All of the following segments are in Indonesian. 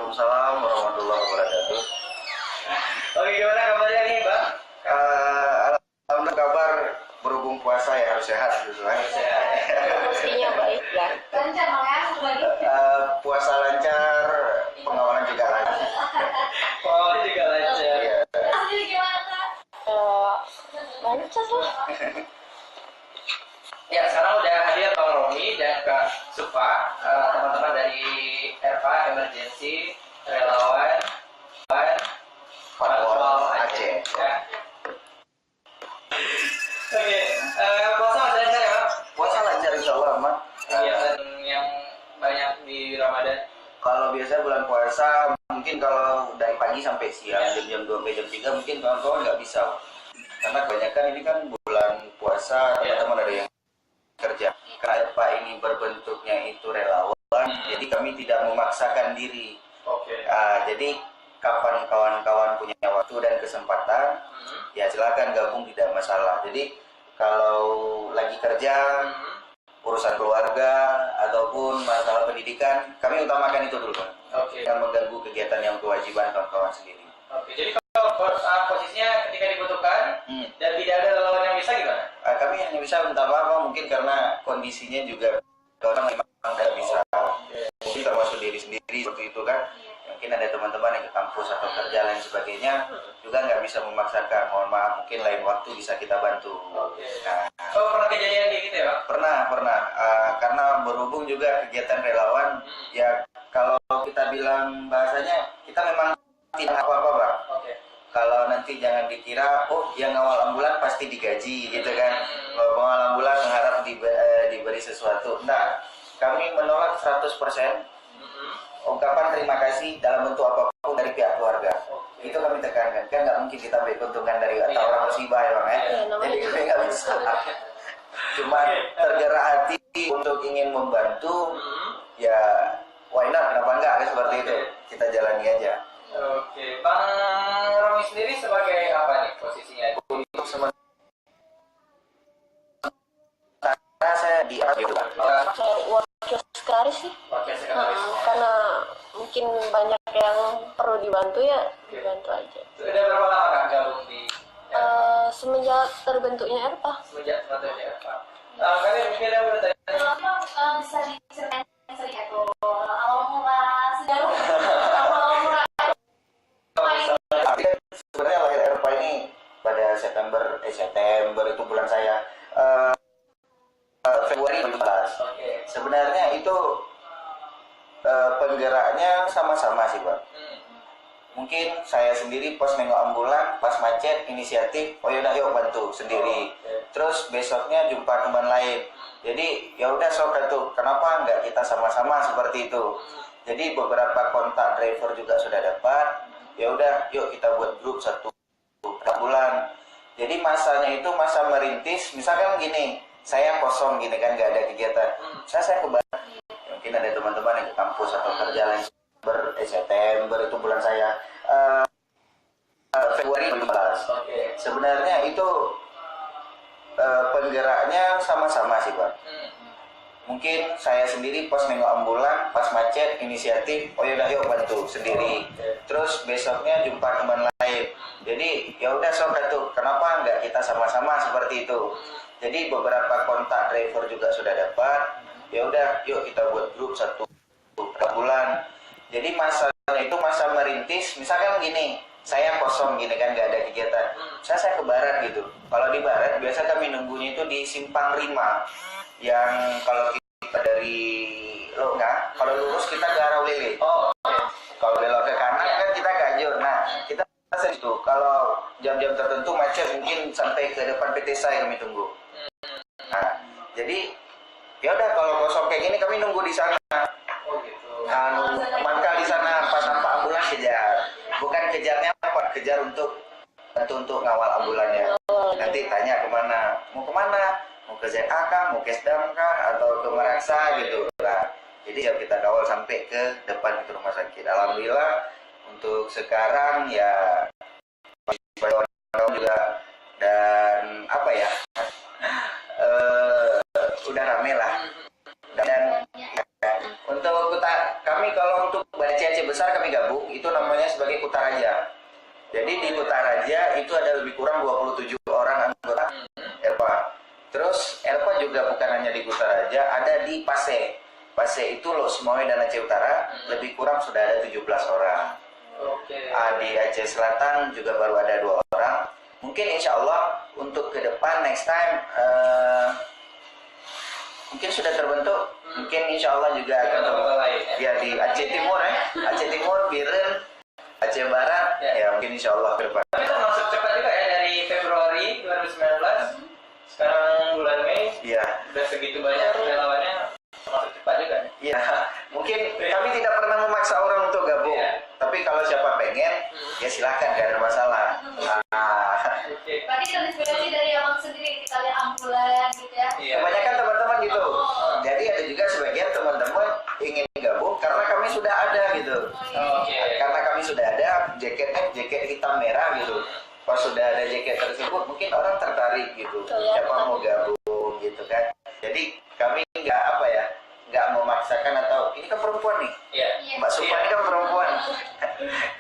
Waalaikumsalam warahmatullahi wabarakatuh. Oke, gimana kabarnya nih, Bang? Alhamdulillah kabar berhubung puasa ya harus sehat gitu kan. Pastinya baik lah. Lancar Bang ya, kembali. Puasa lancar, pengawalan juga lancar. Oh, juga lancar. Iya. Hasil gimana Kak? Lancar lah. Ya, sekarang udah hadir Bang Romi dan Kak Supa, teman-teman dari RPA Emergency Relawan Patwal Aceh. Ya. Oke, puasa masih lancar ya, Bang? Puasa lancar insya Allah aman. Kegiatan yang banyak di Ramadan. Kalau biasa bulan puasa mungkin kalau dari pagi sampai siang jam 2 sampai jam 3 mungkin kawan-kawan nggak bisa. Karena kebanyakan ini kan bulan puasa teman-teman ada yang kerja. Karena Pak ini berbentuknya itu relawan, jadi kami tidak memaksakan diri. Oke. Jadi kapan kawan-kawan punya waktu dan kesempatan, ya silakan gabung, tidak masalah. Jadi kalau lagi kerja, urusan keluarga ataupun masalah pendidikan, kami utamakan itu dulu, Pak. Oke. Yang mengganggu kegiatan yang kewajiban kawan-kawan sendiri. Oke, jadi kalau posisinya ketika dibutuhkan dan tidak ada lawan yang bisa gimana? Kami hanya bisa minta maaf mungkin karena kondisinya juga orang memang tidak bisa. Jadi termasuk diri sendiri seperti itu kan. Mungkin ada teman-teman yang ke kampus atau kerja lain sebagainya juga nggak bisa memaksakan. Mohon maaf, mungkin lain waktu bisa kita bantu. Nah, Oh, pernah kejadian kayak gitu ya, Pak? pernah. Karena berhubung juga kegiatan relawan, ya kalau kita bilang bahasanya kita memang tidak apa-apa, Pak. Oke. Kalau nanti jangan dikira, oh yang ngawal ambulan pasti digaji gitu kan. Kalau ngawal ambulan mengharap diberi sesuatu. Nah, kami menolak 100% ungkapan terima kasih dalam bentuk apapun dari pihak keluarga. Itu kami tekankan. Kan nggak mungkin kita ambil keuntungan dari orang musibah ya Bang ya. Jadi kami nggak bisa. Cuma tergerak hati untuk ingin membantu, ya why not, kenapa enggak, kan seperti itu. Kita jalani aja. Oke, Bang Romi sendiri sebagai apa nih posisinya? Untuk sementara saya di gitu Pak. Kayak wakil sekretaris sih. Oke, sekretaris. Karena mungkin banyak yang perlu dibantu ya, dibantu aja. Sudah berapa lama Kak gabung di Semenjak terbentuknya ERPA. semenjak sebetulnya Pak? Kalian mungkin yang udah tanya. Kalau bisa diceritain sedikit tuh awal mula sejarah awal mula Artinya sebenarnya lahir RPA ini pada September itu bulan saya Februari 2014. Oke. Sebenarnya itu penggeraknya sama-sama sih Pak. Mungkin saya sendiri pas nengok ambulan, pas macet, inisiatif, oh yaudah yuk bantu sendiri. Terus besoknya jumpa teman lain. Jadi ya udah sok tuh, kenapa nggak kita sama-sama seperti itu. Jadi beberapa kontak driver juga sudah dapat. Ya udah yuk kita buat grup satu bulan. Jadi masanya itu masa merintis, misalkan gini, saya kosong gini kan nggak ada kegiatan. Saya ke Barat. Mungkin ada teman-teman yang ke kampus atau kerja lain. September itu bulan saya Februari 2014. Sebenarnya itu penggeraknya sama-sama sih Pak. Mungkin saya sendiri pas nengok ambulan, pas macet, inisiatif, oh yaudah yuk bantu sendiri. Terus besoknya jumpa teman lain. Jadi ya udah sok tuh, kenapa nggak kita sama-sama seperti itu. Jadi beberapa kontak driver juga sudah dapat. Ya udah yuk kita buat grup satu bulan. Jadi masanya itu masa merintis, misalkan gini, saya kosong gini kan nggak ada kegiatan. Saya ke Barat gitu. Kalau di Barat biasa kami nunggunya itu di Simpang Rima, yang kalau kita dari Longga, kalau lurus kita ke arah Lele. Kalau belok ke kanan kan kita ke Ajur. Nah, kita itu kalau jam-jam tertentu macet mungkin sampai ke depan PT Sai kami tunggu. Nah, jadi ya udah kalau kosong kayak gini kami nunggu di sana. Mangkal di sana pas nampak ambulan kejar. Bukan kejarnya apa? Kejar untuk ngawal ambulannya. Nanti tanya kemana? Mau kemana? Mau ke ZA kah? Mau ke SDAM kah? Atau ke Meraksa gitu. Nah, jadi ya kita kawal sampai ke depan ke rumah sakit. Alhamdulillah untuk sekarang ya orang juga dan apa ya udah rame lah. Dan untuk kami kalau untuk Aceh besar kami gabung, itu namanya sebagai Kutaraja. Jadi di Kutaraja itu ada lebih kurang 27 orang anggota ERPA. Terus ERPA juga bukan hanya di Kutaraja, ada di Pase. Pase itu Los Moe dan Aceh Utara, lebih kurang sudah ada 17 orang. Di Aceh Selatan juga baru ada 2 orang. Mungkin insya Allah untuk ke depan next time mungkin sudah terbentuk. Mungkin insya Allah juga akan ya di Aceh Timur Aceh Timur, Biren, Aceh Barat ya mungkin insya Allah ke depan. Tapi termasuk cepat juga ya dari Februari 2019 sekarang bulan Mei udah segitu banyak relawannya, termasuk cepat juga. Ya mungkin kami tidak pernah memaksa orang untuk gabung, tapi kalau siapa pengen ya silakan, gak ada masalah. Berarti terinspirasi dari abang sendiri, kita lihat ambulan gitu ya. Kebanyakan teman-teman gitu. Jadi ada juga sebagian teman-teman ingin gabung karena kami sudah ada gitu. Karena kami sudah ada jaketnya, jaket hitam merah gitu. Pas sudah ada jaket tersebut mungkin orang tertarik gitu. Siapa mau gabung gitu kan. Jadi kami nggak memaksakan atau ini kan perempuan nih. Mbak Supa ini kan perempuan.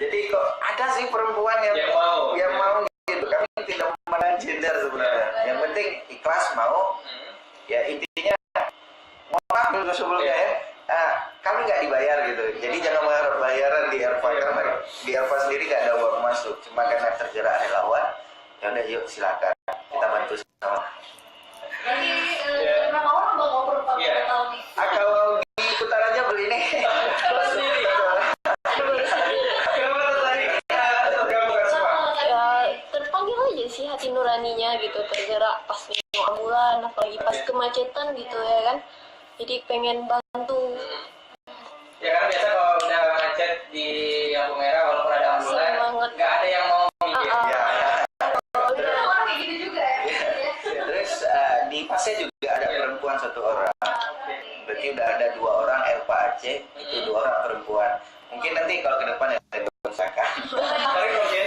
Jadi kok ada sih perempuan yang mau gitu. Kami tidak memandang gender sebenarnya. Yang penting ikhlas mau. Ya intinya mohon maaf dulu sebelumnya kami nggak dibayar gitu. Jadi jangan mengharap bayaran di ERPA karena di ERPA sendiri nggak ada uang masuk. Cuma karena tergerak relawan. Ya udah yuk silakan kita bantu sama. Berarti berapa orang bang ngobrol tahun ini? Kalau di Kutaraja beli nih. Ya terpanggil aja sih hati nuraninya gitu, tergerak pas nengok ambulan, apalagi pas kemacetan gitu ya kan. Jadi pengen bantu. Ya kan biasa kalau udah macet di lampu merah walaupun ada ambulan nggak ada yang mau minggir. Orang kayak gitu juga ya. Terus di Pase juga ada perempuan 1 orang. Berarti udah ada 2 orang ERPA Aceh, itu 2 orang perempuan. Mungkin nanti kalau ke depan ada misalkan. Tapi mungkin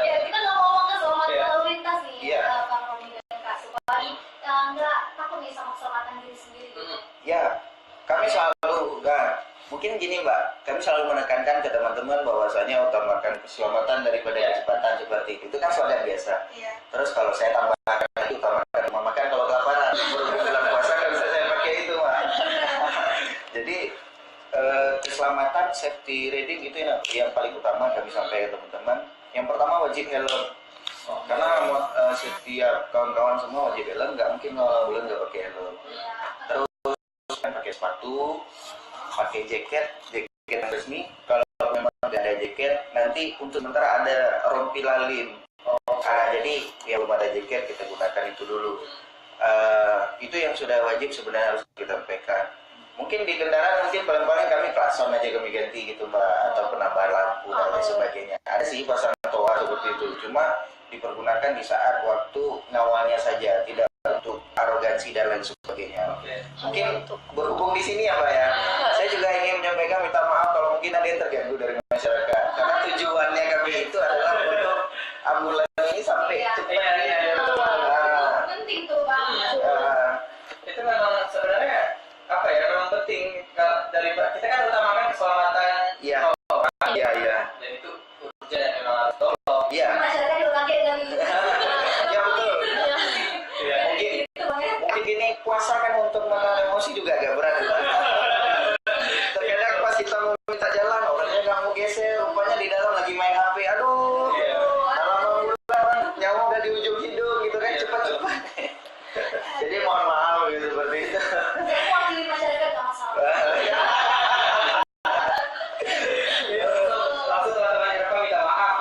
Ya kita nggak ngomong ke keselamatan lalu lintas nih, Iya. Bang Romi dan Kak Supa. Nggak takut nih sama keselamatan diri sendiri. Ya, kami selalu mungkin gini Mbak, kami selalu menekankan ke teman-teman bahwasanya utamakan keselamatan daripada kecepatan seperti itu kan sudah biasa. Terus kalau saya tambahkan lagi utamakan makan kalau kelaparan, bulan puasa kan bisa saya pakai itu Mbak. Jadi keselamatan safety riding itu yang paling utama kami sampaikan teman-teman. Yang pertama wajib helm. Karena setiap kawan-kawan semua wajib helm, nggak mungkin kalau bulan nggak pakai helm. Terus kan pakai sepatu, pakai jaket yang resmi. Kalau memang nggak ada jaket, nanti untuk sementara ada rompi lalin. Jadi ya belum ada jaket kita gunakan itu dulu. Itu yang sudah wajib sebenarnya harus kita sampaikan. Mungkin di kendaraan mungkin paling-paling kami klakson aja kami ganti gitu Mbak, atau penambah lampu dan lain sebagainya. Ada sih pasang toa seperti itu, cuma dipergunakan di saat waktu ngawalnya saja, tidak untuk arogansi dan lain sebagainya. Mungkin berhubung di sini ya Mbak ya, saya juga ingin menyampaikan minta maaf kalau mungkin ada yang terganggu dari masyarakat. Karena tujuannya kami itu adalah untuk ambulan ini sampai cepat. Penting tuh Bang. itu memang sebenarnya memang penting dari kita kan utamakan keselamatan orang. Dan itu urgent dan memang harus tolong. Masyarakat juga kaget dari. Ya betul. Mungkin gini, puasa kan untuk menahan emosi juga agak berat. Terkadang pas kita mau minta jalan, orangnya nggak mau geser, rupanya di dalam lagi main HP. Aduh, dalam bulan nyawa udah di ujung hidung gitu kan, cepat-cepat. Jadi mohon maaf gitu seperti itu. Saya mewakili masyarakat nggak masalah. Langsung teman-teman ERPA minta maaf.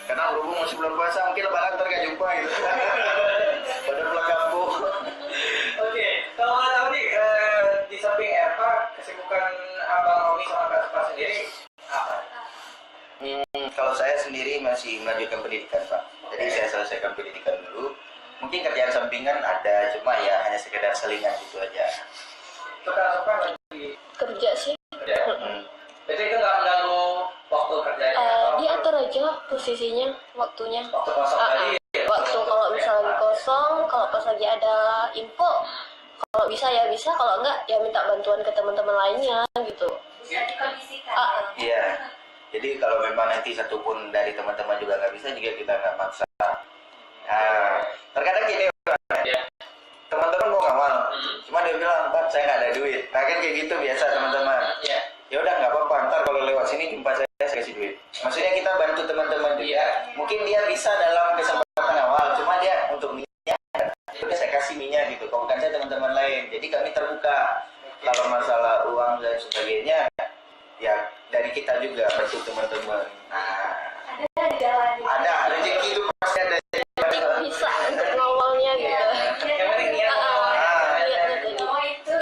Karena berhubung masih belum puasa, mungkin lebaran ntar nggak jumpa gitu. Pada pulang kampung. Oke, kalau boleh tahu nih di samping ERPA kesibukan Abang Romi sama Kak Supa sendiri apa? Kalau saya sendiri masih melanjutkan pendidikan Pak. Jadi saya selesaikan pendidikan dulu. Mungkin kerjaan sampingan ada, cuma ya hanya sekedar selingan gitu aja. Itu Kak Supa lagi Kerja sih. kerja. Jadi itu nggak mengganggu waktu kerjanya? Diatur aja posisinya, waktunya. Waktu kosong tadi? Waktu kalau misalnya lagi kosong, kalau pas lagi ada info, kalau bisa ya bisa, kalau enggak ya minta bantuan ke teman-teman lainnya gitu. Bisa dikondisikan. Iya. Jadi kalau memang nanti satupun dari teman-teman juga nggak bisa, juga kita nggak maksa. Nah, terkadang gini, Iya. teman-teman mau ngawal, cuma dia bilang, Pak, saya nggak ada duit. Nah kan kayak gitu biasa teman-teman. Iya. Ya udah nggak apa-apa, ntar kalau lewat sini jumpa saya kasih duit. Maksudnya kita bantu teman-teman juga. Mungkin dia bisa dalam kesempatan awal, cuma dia untuk minyak, udah saya kasih minyak gitu. Kalau bukan saya teman-teman lain. Jadi kami terbuka. Kalau masalah uang dan sebagainya, ya dari kita juga bantu teman-teman. Nah, Ada di jalan. ada rezeki itu pasti ada. Bisa untuk ngawalnya gitu. Yang penting niat. Niatnya tadi. Oh itu.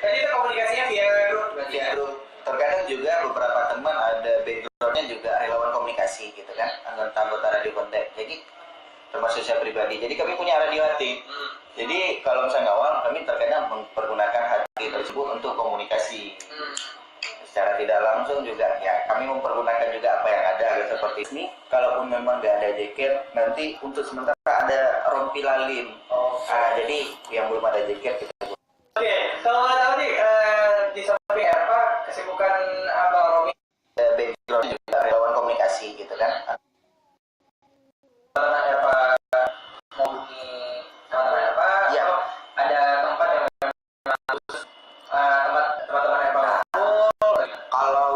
Jadi itu komunikasinya via grup berarti ya. Ya, terkadang juga beberapa teman ada backgroundnya juga relawan komunikasi gitu kan, anggota radio kontak. Jadi termasuk saya pribadi. Jadi kami punya radio hati. Jadi kalau misalnya ngawal, kami terkadang mempergunakan hati tersebut untuk komunikasi. Secara tidak langsung juga ya kami mempergunakan juga apa yang ada gitu, seperti ini. Kalaupun memang nggak ada jaket, nanti untuk sementara ada rompi lalin. Jadi yang belum ada jaket kita. Oke, kalau nggak tahu nih di samping apa kesibukan Abang Romi Background juga relawan komunikasi gitu kan. teman apa mau booking teman-teman apa? Iya. Ada tempat yang memang harus teman-teman apa? Kalau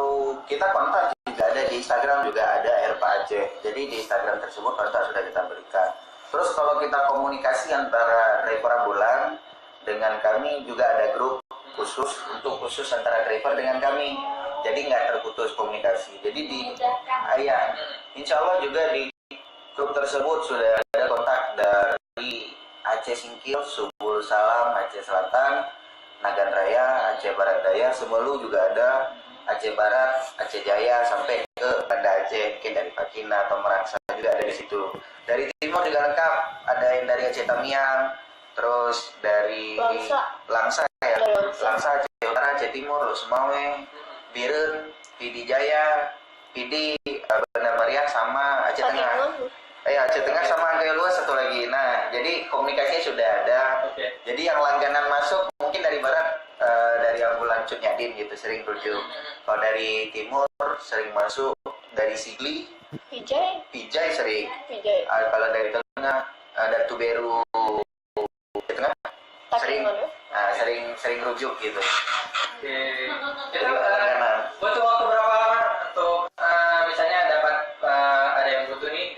kita kontak juga ada di Instagram, juga ada Erpa Aceh. Jadi di Instagram tersebut kontak sudah kita berikan. Terus kalau kita komunikasi antara driver ambulan dengan kami, juga ada grup khusus antara driver dengan kami. Jadi nggak terputus komunikasi. Jadi di insya Allah juga di grup tersebut sudah ada kontak dari Aceh Singkil, Subul Salam, Aceh Selatan, Nagan Raya, Aceh Barat Daya, Semelu juga ada, Aceh Barat, Aceh Jaya, sampai ke Banda Aceh, mungkin dari Pakina atau Meraksa juga ada di situ. Dari timur juga lengkap, ada yang dari Aceh Tamiang, terus dari Langsa ya, Langsa Aceh Utara, Aceh Timur, Semawe, Biren, Pidi Jaya, Pidi Benar Meriah, sama Aceh Tengah. Aceh Tengah sama Angkai Luas satu lagi. Nah, jadi komunikasinya sudah ada. Jadi yang langganan masuk mungkin dari barat, dari ambulan Cut Nyadin gitu, sering rujuk. Kalau dari timur sering masuk dari Sigli, Pijai sering. Kalau dari tengah ada Tuberu tengah sering rujuk gitu. Itu butuh waktu berapa lama untuk misalnya dapat ada yang butuh nih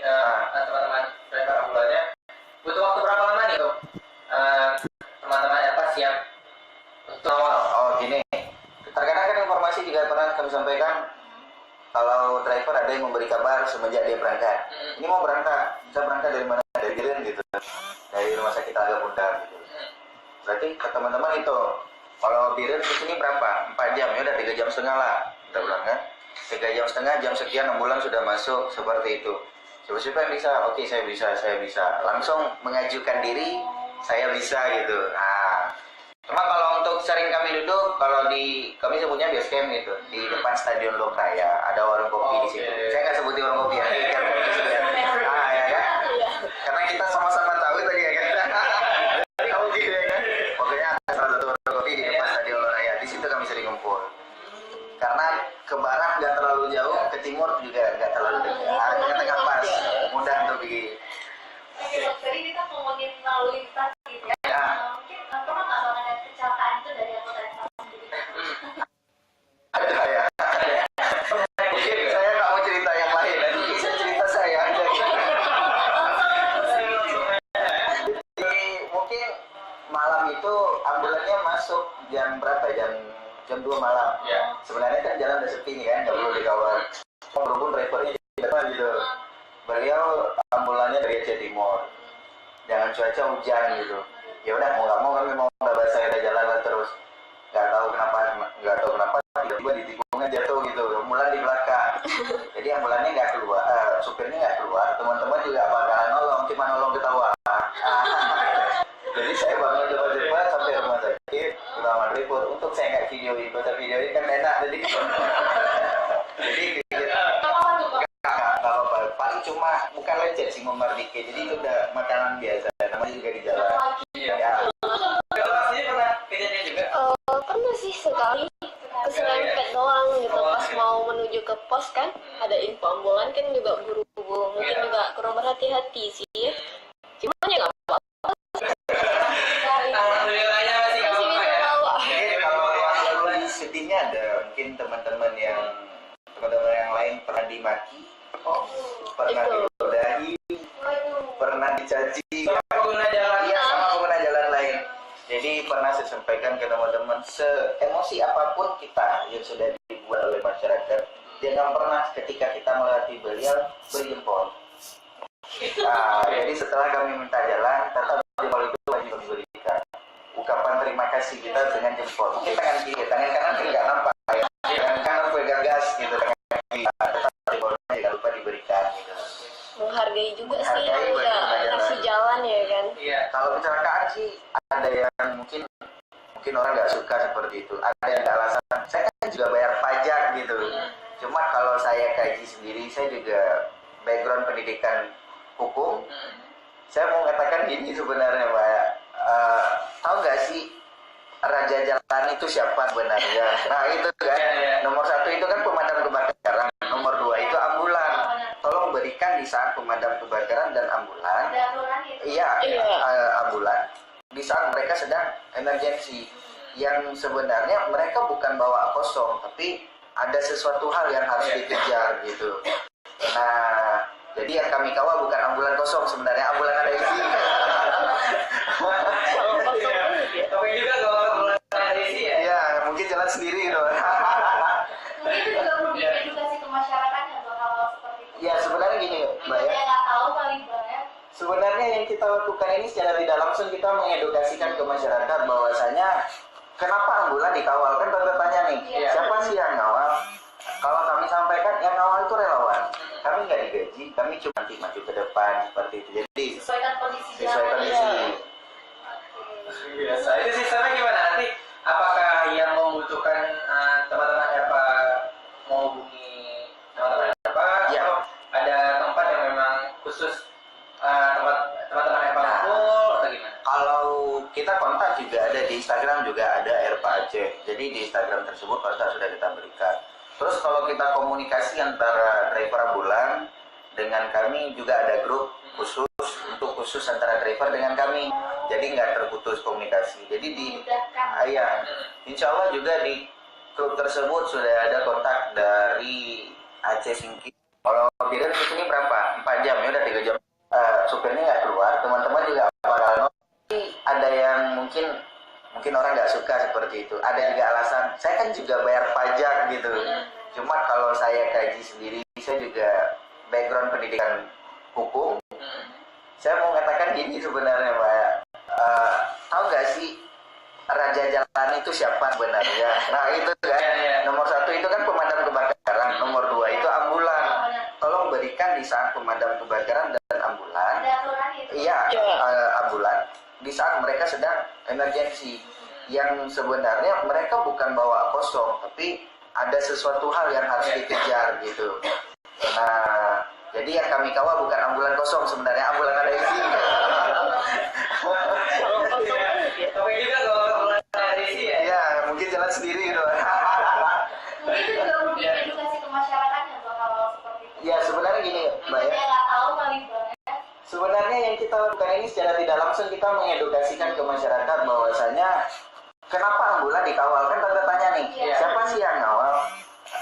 teman-teman driver ambulannya, butuh waktu berapa lama nih untuk teman-teman apa siap untuk awal? Oh gini, terkadang kan informasi juga pernah kami sampaikan, kalau driver ada yang memberi kabar semenjak dia berangkat, ini mau berangkat, bisa berangkat dari mana, dari Biren gitu, dari rumah sakit Agak Bunda gitu. Berarti ke teman-teman itu, kalau Biren ke sini berapa? 4 jam, ya udah 3 jam setengah lah kita bilang kan. 3 jam setengah, jam sekian ambulan sudah masuk, seperti itu. Siapa-siapa yang bisa? Oke, saya bisa. Langsung mengajukan diri, saya bisa gitu. Nah, cuma kalau untuk sering kami duduk, kalau di kami sebutnya base camp gitu, di depan Stadion Lokraya, ada warung kopi di situ. Saya nggak sebutin warung kopi ya, ya kan? Karena kita sama-sama tahu tadi ya kan. Kamu gitu ya kan? Pokoknya ada salah satu warung kopi di depan Stadion Lokraya, di situ kami sering ngumpul. Karena ke barat nggak terlalu jauh, ke timur juga nggak terlalu dekat. Tengah pas, mudah untuk di. Tadi kita ngomongin lalu lintas gitu ya. Mungkin pernah nggak bang ada kecelakaan itu dari anggota yang sendiri? Ada ya. Mungkin saya nggak mau cerita yang lain, nanti bisa cerita saya aja. Jadi mungkin malam itu ambulannya masuk jam berapa? Jam 2 malam. Sebenarnya kan jalan udah sepi nih kan, nggak perlu dikawal. Berhubung drivernya di depan gitu. Beliau ambulannya dari Aceh Timur. Jangan cuaca hujan gitu. Ya udah mau nggak mau kami mau nggak bahasa ada jalan terus. Nggak tahu kenapa tiba-tiba di tikungan jatuh gitu. Ambulan di belakang. Jadi ambulannya nggak keluar, supirnya nggak keluar. Teman-teman juga bakalan nolong, cuma nolong ketawa. Jadi saya bangun cepat-cepat sampai rumah sakit, utama report. Untuk saya nggak videoin, kalau videoin kan enak jadi. Jadi nggak apa-apa. Paling cuma bukan lecet sih ngomar dikit. Jadi itu udah makanan biasa. Namanya juga di jalan. Ya, sih sekali keserempet doang gitu pas mau menuju ke pos kan ada info ambulan kan juga buru-buru mungkin juga kurang berhati-hati sih cuman ya nggak apa-apa Alhamdulillahnya masih nggak masih apa-apa bisa ya. bawa. Mungkin kalau yang lebih sedihnya ada mungkin teman-teman yang lain pernah dimaki, pernah Itu. diludahi, pernah dicaci, Pengguna jalan. iya sama pengguna jalan lain. Jadi pernah saya sampaikan ke teman-teman, se-emosi apapun kita yang sudah dibuat oleh masyarakat, jangan pernah ketika kita melatih beliau berjempol. Nah, jadi setelah kami minta jalan, tetap jempol itu wajib diberikan. Ungkapan terima kasih kita dengan jempol. Mungkin tangan kiri, tangan kanan kan nggak nampak ya. Tangan kanan pegang gas gitu, tangan kiri. Tetap jempolnya jangan lupa diberikan gitu. Menghargai juga sih Menghargai yang bagi udah pengguna kasih jalan ya kan Iya. Kalau kecelakaan sih ada yang mungkin orang nggak suka seperti itu. Ada yang nggak alasan. Saya kan juga bayar pajak gitu. Cuma kalau saya kaji sendiri, saya juga background pendidikan hukum. Saya mau mengatakan gini sebenarnya, Mbak. Tahu nggak sih raja jalan itu siapa sebenarnya? Nah itu kan. Nomor 1 itu kan pemadam kebakaran. Nomor 2 itu ambulan. Tolong berikan di saat pemadam kebakaran dan ambulan. Iya, ambulan. Di saat mereka sedang emergensi, yang sebenarnya mereka bukan bawa kosong, tapi ada sesuatu hal yang harus dikejar gitu. Nah, jadi yang kami kawal bukan ambulan kosong, sebenarnya ambulan ada isi. Tapi juga kalau pengguna ada isi ya. Iya, mungkin jalan sendiri gitu. Mungkin itu juga perlu diedukasi ke masyarakatnya tuh hal seperti itu. Ya sebenarnya gini, Mbak ya. Yang nggak tahu kali Mbak ya. Sebenarnya yang kita lakukan ini secara tidak langsung kita mengedukasikan ke masyarakat bahwasanya kenapa ambulan dikawal, kan tanda tanya nih, Iya. siapa sih yang ngawal? Kalau kami sampaikan yang ngawal itu relawan, kami nggak digaji, kami cuma nanti maju ke depan seperti itu. Jadi Sesuaikan kondisi sesuai jalan. kondisi. Biasa. Itu sistemnya gimana nanti? Apakah yang membutuhkan teman-teman apa menghubungi teman-teman apa? Iya. Atau ada tempat yang memang khusus teman-teman apa kumpul atau gimana? Kalau kita kontak juga ada di Instagram juga ada RPA Aceh. Jadi di Instagram tersebut kontak sudah kita berikan. Terus kalau kita komunikasi antara driver ambulan dengan kami juga ada grup khusus antara driver dengan kami. Jadi nggak terputus komunikasi. Jadi di insya Allah juga di grup tersebut sudah ada kontak dari Aceh Singkil. Kalau tidak di sini berapa? 4 jam ya udah 3 jam. Supirnya nggak keluar, teman-teman juga bakal ada yang mungkin orang nggak suka seperti itu. Ada juga alasan, saya kan juga bayar pajak gitu. Cuma kalau saya kaji sendiri, saya juga background pendidikan hukum. Saya mau mengatakan gini sebenarnya, Mbak. Tahu nggak sih raja jalan itu siapa sebenarnya? Nah itu kan. Nomor 1 itu kan pemadam kebakaran. Nomor 2 itu ambulan. Tolong berikan di saat pemadam kebakaran dan ambulan. Iya, ambulan. Di saat mereka sedang emergensi, yang sebenarnya mereka bukan bawa kosong, tapi ada sesuatu hal yang harus dikejar gitu. Nah, jadi yang kami kawal bukan ambulan kosong, sebenarnya ambulan ada isi. Tapi juga kalau pengguna ada isi ya. Iya, mungkin jalan sendiri gitu. Mungkin itu juga perlu diedukasi ke masyarakatnya tuh hal seperti itu. Ya sebenarnya gini, Mbak ya. Yang nggak tahu kali Mbak ya. Sebenarnya yang kita lakukan ini secara tidak langsung kita mengedukasikan ke masyarakat bahwasanya kenapa ambulan dikawal, kan tanda tanya nih, Iya. siapa sih yang ngawal?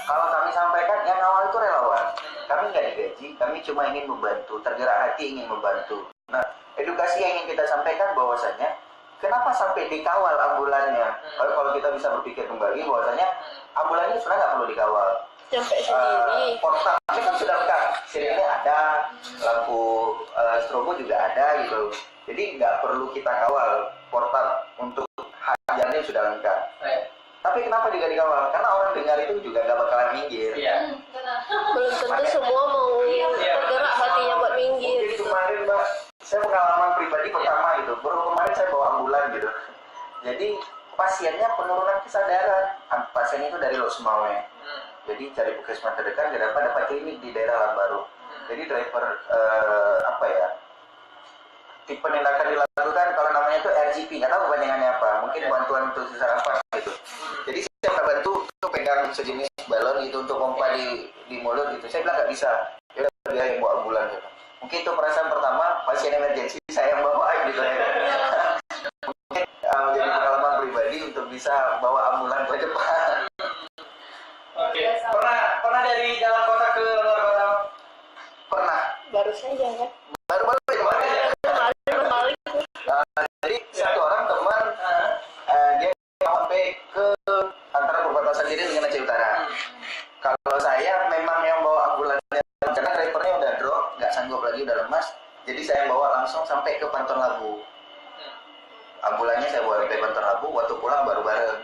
Kalau kami sampaikan yang ngawal itu relawan, kami nggak digaji, kami cuma ingin membantu, tergerak hati ingin membantu. Nah, edukasi yang ingin kita sampaikan bahwasanya kenapa sampai dikawal ambulannya? Kalau kita bisa berpikir kembali bahwasanya ambulan ini sebenarnya nggak perlu dikawal. sampai sendiri Portalnya kan sudah lengkap, sirine ada, lampu strobo juga ada gitu. Jadi nggak perlu kita kawal, portal untuk jalannya sudah lengkap. Tapi kenapa juga dikawal? Karena orang dengar itu juga nggak bakalan minggir. Iya. Benar. belum tentu semua mau tergerak hatinya buat minggir Mungkin gitu kemarin Mbak, saya pengalaman pribadi pertama gitu. Baru kemarin saya bawa ambulan gitu. Jadi pasiennya penurunan kesadaran. Pasien itu dari Losmawe. Jadi cari puskesmas terdekat, dia dapat klinik di daerah Lambaru. Jadi driver tipe penindakan dilakukan kalau namanya itu RGP, nggak tahu kepanjangannya apa. Mungkin bantuan untuk sesar nafas gitu. Jadi nggak bisa, ya udah biar yang bawa ambulan gitu. Mungkin itu perasaan pertama pasien emergensi saya yang bawa gitu ya. Mungkin menjadi pengalaman pribadi untuk bisa bawa ambulan ke depan. Oke. Pernah dari dalam kota ke luar kota? Pernah. Baru saja kan. Baru-baru ini kemarin. Jadi satu orang teman dia sampai ke antara perbatasan diri dengan Aceh Utara. Kalau saya memang yang bawa ambulannya karena drivernya udah drop, nggak sanggup lagi, udah lemas. Jadi saya bawa langsung sampai ke Panton Labu. Ambulannya saya bawa sampai Panton Labu, waktu pulang baru bareng.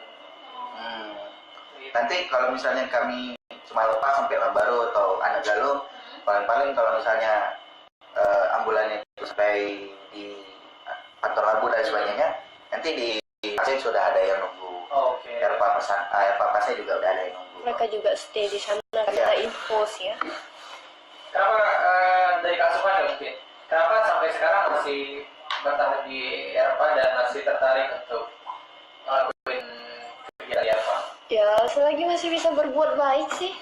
Nanti kalau misalnya kami cuma lepas sampai Lambaru atau Anak Galung, paling-paling kalau misalnya ambulannya itu sampai di Panton Labu dan sebagainya, nanti di Aceh sudah ada yang nunggu. Oke. Erpa saya juga udah ada yang nunggu. Mereka juga stay di sana kan ada info sih ya. Kenapa dari Kak Sufan mungkin? Kenapa sampai sekarang masih bertahan di Eropa dan masih tertarik untuk ngelakuin kegiatan di Eropa? Ya, selagi masih bisa berbuat baik sih.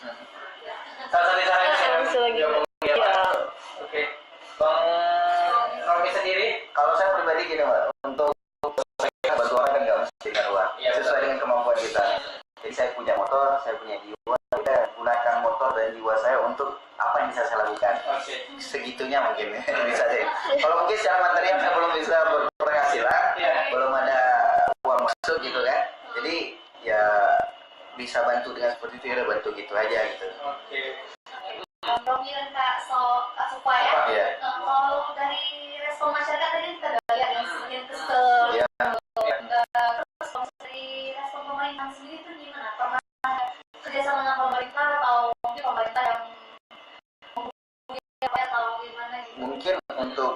Salah satu caranya Selagi ya. Oke. Bang Romi sendiri? Kalau saya pribadi gini Mbak, untuk bantu orang kan nggak mesti dengan uang, sesuai dengan kemampuan kita. Jadi saya punya motor, saya punya jiwa, saya gunakan motor dan jiwa saya untuk apa yang bisa saya lakukan. Segitunya mungkin bisa saya. Kalau mungkin secara material saya belum bisa berpenghasilan, belum ada uang masuk gitu kan. Jadi ya bisa bantu dengan seperti itu, ya bantu gitu aja gitu. Romi dan Kak Supa ya. Iya. Kalau dari respon masyarakat tadi kita udah lihat yang semakin kesel. Iya. Terus dari respon pemerintah sendiri itu gimana? Pernah kerjasama dengan pemerintah atau mungkin pemerintah yang atau gimana gitu? Mungkin untuk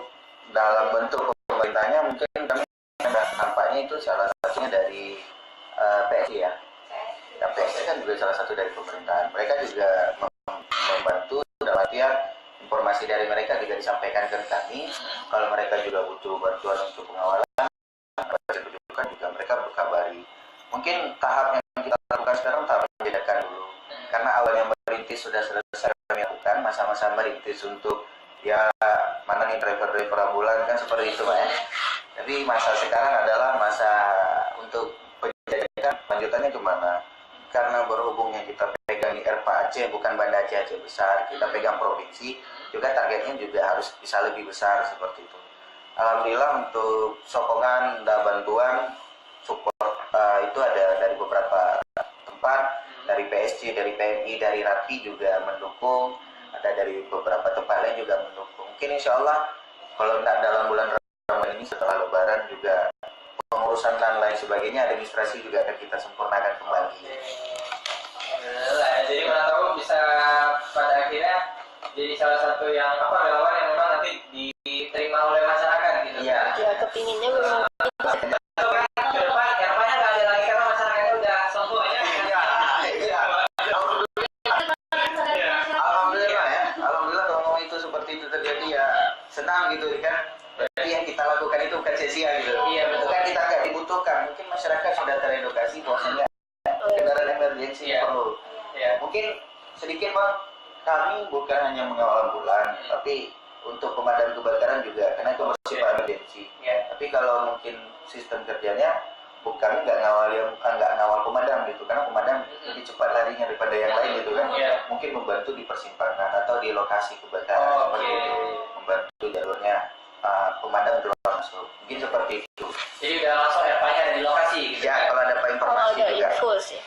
dalam bentuk pemerintahnya mungkin kami ada nampaknya itu salah satunya dari PSI ya. Ya, PSI kan juga salah satu dari pemerintahan. Mereka juga membantu dalam artian informasi dari mereka juga disampaikan ke kami. Kalau mereka juga butuh bantuan untuk pengawalan, rujukan juga mereka berkabari. Mungkin tahap yang kita lakukan sekarang tahap pendidikan dulu. Karena awalnya merintis sudah selesai kami lakukan, masa-masa merintis untuk ya mana nih driver-driver ambulan kan seperti itu Pak ya. Jadi masa sekarang adalah masa untuk pendidikan, lanjutannya kemana? Karena berhubungnya kita pegang di Erpa Aceh, bukan Banda Aceh besar, kita pegang provinsi, juga targetnya juga harus bisa lebih besar seperti itu. Alhamdulillah untuk sokongan dan bantuan support itu ada dari beberapa tempat, dari PSG, dari PMI, dari RAPI juga mendukung, ada dari beberapa tempat lain juga mendukung. Mungkin insya Allah kalau tidak dalam bulan Ramadan ini setelah Lebaran juga pengurusan dan lain sebagainya, administrasi juga akan kita sempurnakan kembali. Jadi mana tahu bisa pada akhirnya jadi salah satu yang relawan yang memang nanti diterima oleh masyarakat gitu. Iya. Ya, kepinginnya memang Ke depan Eropanya nggak ada lagi karena masyarakatnya udah sombong ya. Alhamdulillah ya. Alhamdulillah kalau itu seperti itu terjadi ya senang gitu kan. Berarti yang kita lakukan itu bukan sia-sia gitu. Iya, betul. Bukan kita nggak dibutuhkan. Mungkin masyarakat sudah teredukasi bahwasanya kendaraan emergensi perlu. Iya. Mungkin sedikit Bang, kami bukan hanya mengawal ambulan, tapi untuk pemadam kebakaran juga, karena itu bersifat emergensi. Tapi kalau mungkin sistem kerjanya, kami nggak ngawal pemadam gitu, karena pemadam lebih cepat larinya daripada yang lain gitu kan. Mungkin membantu di persimpangan atau di lokasi kebakaran seperti itu, membantu jalurnya pemadam keluar masuk. Mungkin seperti itu. Jadi udah langsung Eropanya ada di lokasi gitu. Ya, kalau ada informasi ada juga. info sih.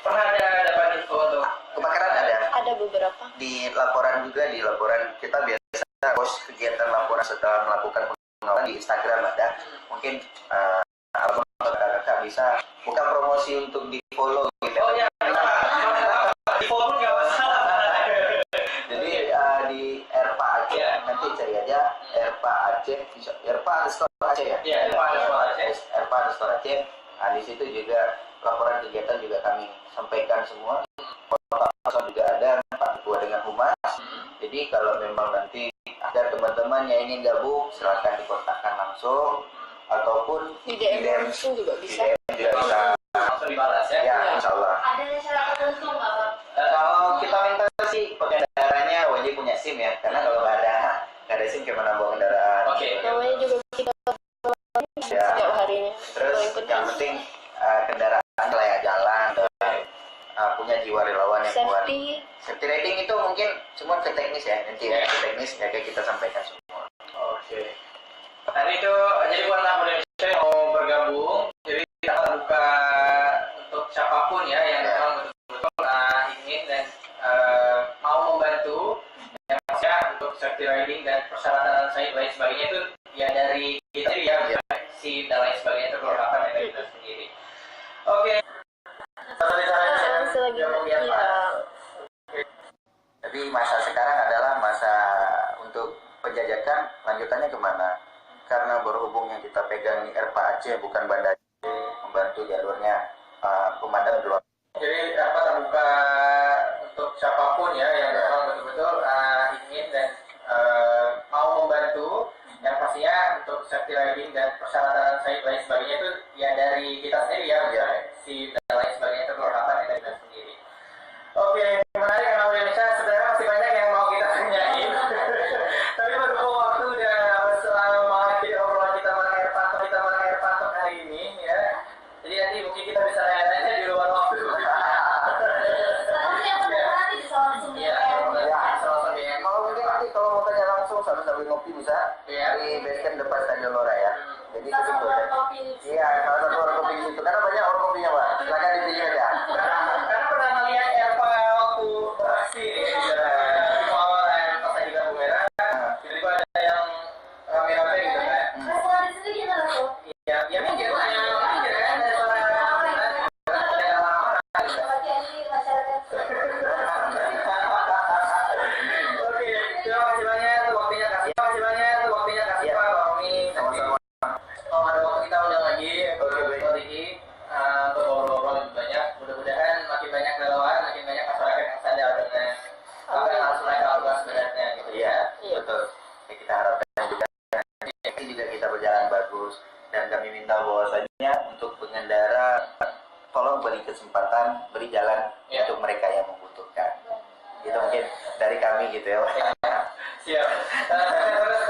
Pernah ada dapat info untuk Kebakaran Ada beberapa. di laporan kita biasa post kegiatan laporan setelah melakukan pengawalan di Instagram ada. Mungkin kakak bisa bukan promosi untuk di follow gitu. Oh ya, di forum nggak masalah. Jadi di Erpa Aceh nanti cari aja Erpa Aceh, Erpa_Aceh ya. Iya, Erpa_Aceh. Erpa_Aceh. Nah, di situ juga laporan kegiatan juga kami sampaikan semua. Kontak juga ada Pak Ketua dengan Humas. Jadi kalau memang nanti ada teman-teman yang ingin gabung, silakan dikontakkan langsung ataupun Di DM langsung juga bisa. Di DM juga bisa. Langsung dibalas ya. Ya, insya Allah. Ada syarat tertentu nggak Bang? Kalau kita minta sih pengendaranya jiwa relawan yang kuat. Safety Riding itu mungkin semua ke teknis ya, nanti ya ke teknis ya kayak kita sampaikan semua. Oke. Tadi itu jadi buat anak muda Indonesia yang mau bergabung, jadi kita buka untuk siapapun ya yang memang betul-betul ingin dan mau membantu yang ya untuk safety riding dan persyaratan saya dan lain sebagainya itu ya dari kita ya si dan lain sebagainya itu perlengkapan dari kita sendiri. Oke. selanjutnya ya. Tapi masa sekarang adalah masa untuk penjajakan, lanjutannya kemana? Karena berhubung yang kita pegang RPA Aceh bukan Banda Aceh, membantu jalurnya pemadam dulu. Jadi apa terbuka untuk siapapun ya yang memang betul-betul ingin dan mau membantu, yang pastinya untuk safety riding dan persyaratan saya lain sebagainya itu ya dari kita sendiri ya, si dan lain sebagainya itu perlengkapan dari kita sendiri. Oke, menarik anak muda Indonesia. Sebenarnya masih banyak yang mau kita tanyain. Tapi berhubung waktu dan selama mengakhiri obrolan kita mengenai air patok hari ini ya. Jadi nanti mungkin kita bisa tanya-tanya di luar waktu. Selanjutnya aku nanti bisa langsung Iya, langsung DM. Kalau mungkin nanti kalau mau tanya langsung sambil ngopi bisa Iya. di basecamp depan Stadion Lora ya. Jadi salah itu satu ya. kopi. Iya, salah satu warung kopi itu. Karena banyak warung kopinya Pak. Silakan dipilih aja. Karena pernah melihat Erpa waktu beraksi di awal pas lagi lampu merah, tiba-tiba ada yang rame-rame gitu kan. Restoran di sini gimana tuh? Ya minggir lah, minggir kan ada suara ada orang-orang. Berarti ini masyarakat. Oke, terima kasih banyak untuk waktunya kasih. Terima kasih banyak untuk waktunya kasih Pak Romi. Sama-sama. Kalau ada waktu kita undang lagi, Oke, baik. Pak Riki, untuk ngobrol-ngobrol lebih banyak. Mudah-mudahan makin banyak relawan, makin banyak masyarakat yang sadar dengan apa yang harus mereka lakukan sebenarnya gitu ya. Iya, betul. Ya, kita harapkan juga ini juga kita berjalan bagus dan kami minta bahwasanya untuk pengendara tolong beri kesempatan, beri jalan Iya. untuk mereka yang membutuhkan. Itu mungkin dari kami gitu ya. Pak. Siap. Terus